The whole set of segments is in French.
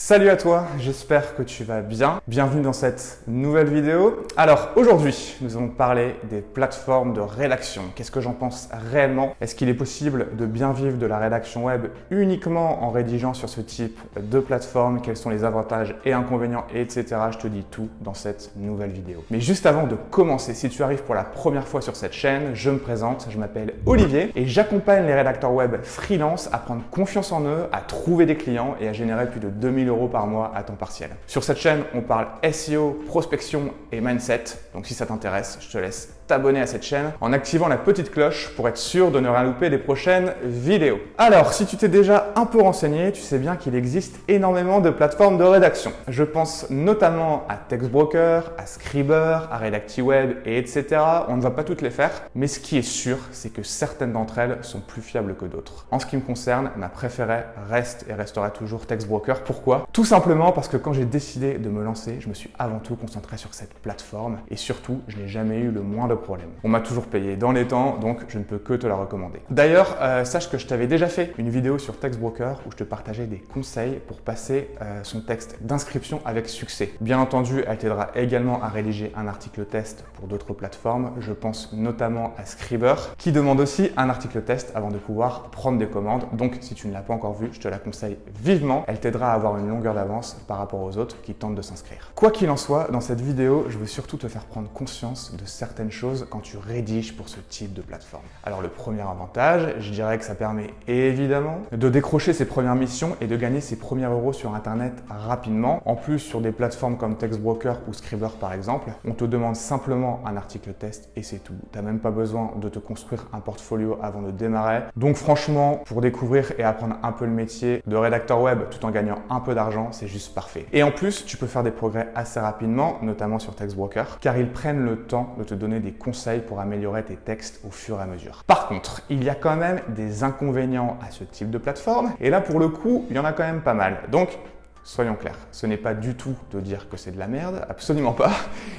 Salut à toi, j'espère que tu vas bien. Bienvenue dans cette nouvelle vidéo. Alors aujourd'hui, nous allons parler des plateformes de rédaction. Qu'est-ce que j'en pense réellement? Est-ce qu'il est possible de bien vivre de la rédaction web uniquement en rédigeant sur ce type de plateforme? Quels sont les avantages et inconvénients, etc. Je te dis tout dans cette nouvelle vidéo. Mais juste avant de commencer, si tu arrives pour la première fois sur cette chaîne, je me présente, je m'appelle Olivier et j'accompagne les rédacteurs web freelance à prendre confiance en eux, à trouver des clients et à générer plus de 2000 € par mois à temps partiel. Sur cette chaîne, on parle SEO, prospection et mindset. Donc si ça t'intéresse, je te laisse t'abonner à cette chaîne en activant la petite cloche pour être sûr de ne rien louper des prochaines vidéos. Alors, si tu t'es déjà un peu renseigné, tu sais bien qu'il existe énormément de plateformes de rédaction. Je pense notamment à Textbroker, à Scriber, à Redactiweb et etc. On ne va pas toutes les faire, mais ce qui est sûr, c'est que certaines d'entre elles sont plus fiables que d'autres. En ce qui me concerne, ma préférée reste et restera toujours Textbroker. Pourquoi? Tout simplement parce que quand j'ai décidé de me lancer, je me suis avant tout concentré sur cette plateforme et surtout, je n'ai jamais eu le moindre problème. On m'a toujours payé dans les temps, donc je ne peux que te la recommander. D'ailleurs, sache que je t'avais déjà fait une vidéo sur Textbroker où je te partageais des conseils pour passer son texte d'inscription avec succès. Bien entendu, elle t'aidera également à rédiger un article test pour d'autres plateformes. Je pense notamment à Scriber qui demande aussi un article test avant de pouvoir prendre des commandes. Donc, si tu ne l'as pas encore vue, je te la conseille vivement. Elle t'aidera à avoir une longueur d'avance par rapport aux autres qui tentent de s'inscrire. Quoi qu'il en soit, dans cette vidéo, je veux surtout te faire prendre conscience de certaines choses quand tu rédiges pour ce type de plateforme. Alors le premier avantage, je dirais que ça permet évidemment de décrocher ses premières missions et de gagner ses premiers euros sur internet rapidement. En plus, sur des plateformes comme Textbroker ou Scriber par exemple, on te demande simplement un article test et c'est tout. Tu n'as même pas besoin de te construire un portfolio avant de démarrer. Donc franchement, pour découvrir et apprendre un peu le métier de rédacteur web tout en gagnant un peu d'argent, c'est juste parfait. Et en plus, tu peux faire des progrès assez rapidement, notamment sur Textbroker, car ils prennent le temps de te donner des conseils pour améliorer tes textes au fur et à mesure. Par contre, il y a quand même des inconvénients à ce type de plateforme et là pour le coup, il y en a quand même pas mal. Donc, soyons clairs, ce n'est pas du tout de dire que c'est de la merde, absolument pas,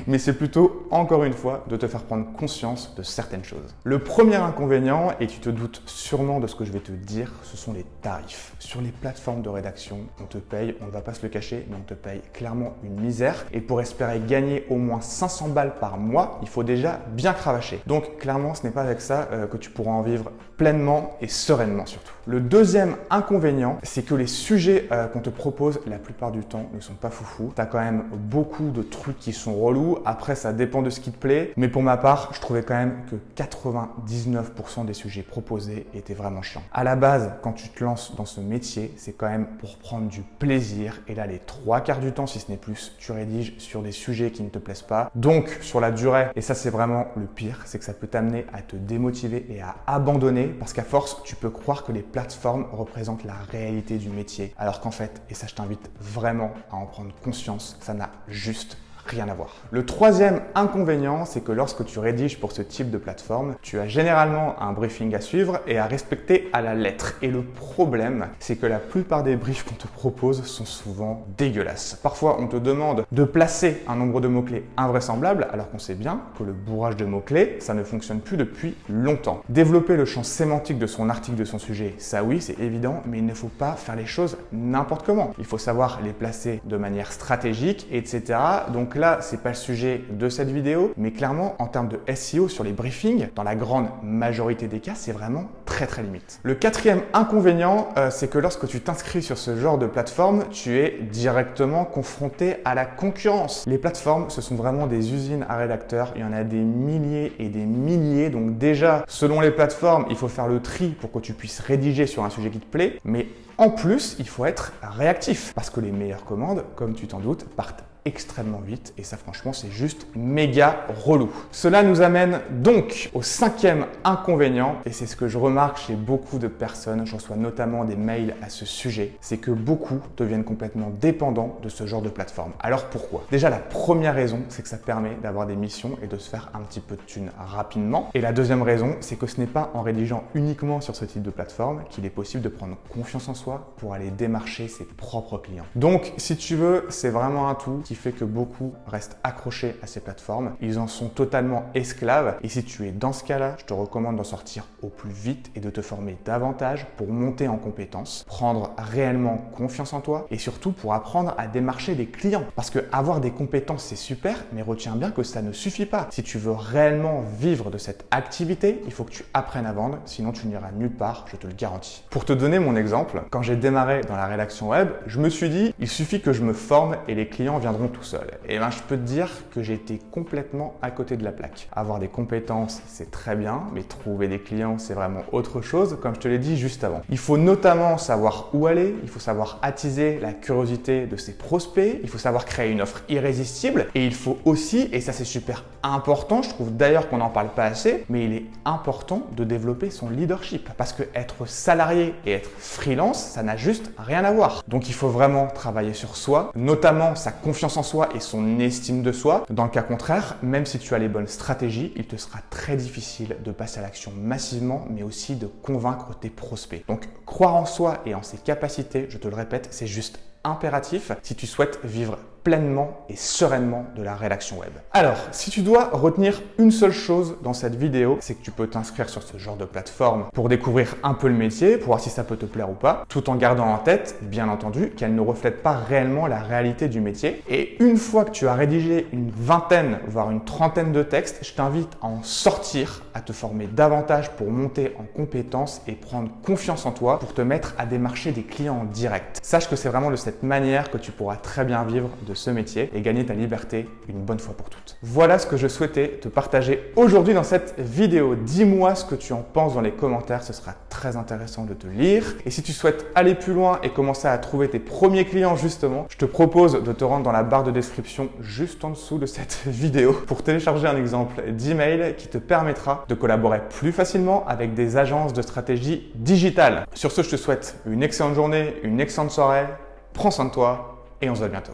mais c'est plutôt, encore une fois, de te faire prendre conscience de certaines choses. Le premier inconvénient, et tu te doutes sûrement de ce que je vais te dire, ce sont les tarifs. Sur les plateformes de rédaction, on te paye, on ne va pas se le cacher, mais on te paye clairement une misère. Et pour espérer gagner au moins 500 balles par mois, il faut déjà bien cravacher. Donc clairement, ce n'est pas avec ça que tu pourras en vivre pleinement et sereinement surtout. Le deuxième inconvénient, c'est que les sujets qu'on te propose la plupart du temps ne sont pas foufou. Tu as quand même beaucoup de trucs qui sont relous. Après, ça dépend de ce qui te plaît. Mais pour ma part, je trouvais quand même que 99% des sujets proposés étaient vraiment chiants. À la base, quand tu te lances dans ce métier, c'est quand même pour prendre du plaisir. Et là, les 3/4 du temps, si ce n'est plus, tu rédiges sur des sujets qui ne te plaisent pas. Donc, sur la durée, et ça c'est vraiment le pire, c'est que ça peut t'amener à te démotiver et à abandonner parce qu'à force, tu peux croire que les plateformes représentent la réalité du métier. Alors qu'en fait, et ça je t'invite vraiment à en prendre conscience, ça n'a juste rien à voir. Le troisième inconvénient, c'est que lorsque tu rédiges pour ce type de plateforme, tu as généralement un briefing à suivre et à respecter à la lettre. Et le problème, c'est que la plupart des briefs qu'on te propose sont souvent dégueulasses. Parfois, on te demande de placer un nombre de mots-clés invraisemblable, alors qu'on sait bien que le bourrage de mots-clés, ça ne fonctionne plus depuis longtemps. Développer le champ sémantique de son article, de son sujet, ça oui, c'est évident, mais il ne faut pas faire les choses n'importe comment. Il faut savoir les placer de manière stratégique, etc. Donc là, c'est pas le sujet de cette vidéo, mais clairement, en termes de SEO sur les briefings, dans la grande majorité des cas, c'est vraiment très limite. Le quatrième inconvénient, c'est que lorsque tu t'inscris sur ce genre de plateforme, tu es directement confronté à la concurrence. Les plateformes, ce sont vraiment des usines à rédacteurs. Il y en a des milliers et des milliers. Donc déjà, selon les plateformes, il faut faire le tri pour que tu puisses rédiger sur un sujet qui te plaît. Mais en plus, il faut être réactif parce que les meilleures commandes, comme tu t'en doutes, partent extrêmement vite et ça franchement c'est juste méga relou. Cela nous amène donc au cinquième inconvénient et c'est ce que je remarque chez beaucoup de personnes, je reçois notamment des mails à ce sujet, c'est que beaucoup deviennent complètement dépendants de ce genre de plateforme. Alors pourquoi? Déjà la première raison c'est que ça permet d'avoir des missions et de se faire un petit peu de thunes rapidement et la deuxième raison c'est que ce n'est pas en rédigeant uniquement sur ce type de plateforme qu'il est possible de prendre confiance en soi pour aller démarcher ses propres clients. Donc si tu veux, c'est vraiment un tout qui fait que beaucoup restent accrochés à ces plateformes. Ils en sont totalement esclaves et si tu es dans ce cas-là, je te recommande d'en sortir au plus vite et de te former davantage pour monter en compétences, prendre réellement confiance en toi et surtout pour apprendre à démarcher des clients. Parce que avoir des compétences, c'est super, mais retiens bien que ça ne suffit pas. Si tu veux réellement vivre de cette activité, il faut que tu apprennes à vendre, sinon tu n'iras nulle part, je te le garantis. Pour te donner mon exemple, quand j'ai démarré dans la rédaction web, je me suis dit, il suffit que je me forme et les clients viendront tout seuls. Et ben, je peux te dire que j'ai été complètement à côté de la plaque. Avoir des compétences, c'est très bien, mais trouver des clients, c'est vraiment autre chose, comme je te l'ai dit juste avant. Il faut notamment savoir où aller, il faut savoir attiser la curiosité de ses prospects, il faut savoir créer une offre irrésistible et il faut aussi, et ça c'est super important, je trouve d'ailleurs qu'on n'en parle pas assez, mais il est important de développer son leadership parce que être salarié et être freelance, ça n'a juste rien à voir. Donc il faut vraiment travailler sur soi, notamment sa confiance en soi et son estime de soi. Dans le cas contraire, même si tu as les bonnes stratégies, il te sera très difficile de passer à l'action massivement, mais aussi de convaincre tes prospects. Donc croire en soi et en ses capacités, je te le répète, c'est juste impératif si tu souhaites vivre pleinement et sereinement de la rédaction web. Alors, si tu dois retenir une seule chose dans cette vidéo, c'est que tu peux t'inscrire sur ce genre de plateforme pour découvrir un peu le métier, pour voir si ça peut te plaire ou pas, tout en gardant en tête, bien entendu, qu'elle ne reflète pas réellement la réalité du métier. Et une fois que tu as rédigé une vingtaine, voire une trentaine de textes, je t'invite à en sortir, à te former davantage pour monter en compétences et prendre confiance en toi pour te mettre à démarcher des clients en direct. Sache que c'est vraiment de cette manière que tu pourras très bien vivre de ce métier et gagner ta liberté une bonne fois pour toutes. Voilà ce que je souhaitais te partager aujourd'hui dans cette vidéo. Dis-moi ce que tu en penses dans les commentaires, ce sera très intéressant de te lire. Et si tu souhaites aller plus loin et commencer à trouver tes premiers clients justement, je te propose de te rendre dans la barre de description juste en dessous de cette vidéo pour télécharger un exemple d'email qui te permettra de collaborer plus facilement avec des agences de stratégie digitale. Sur ce, je te souhaite une excellente journée, une excellente soirée, prends soin de toi et on se voit bientôt.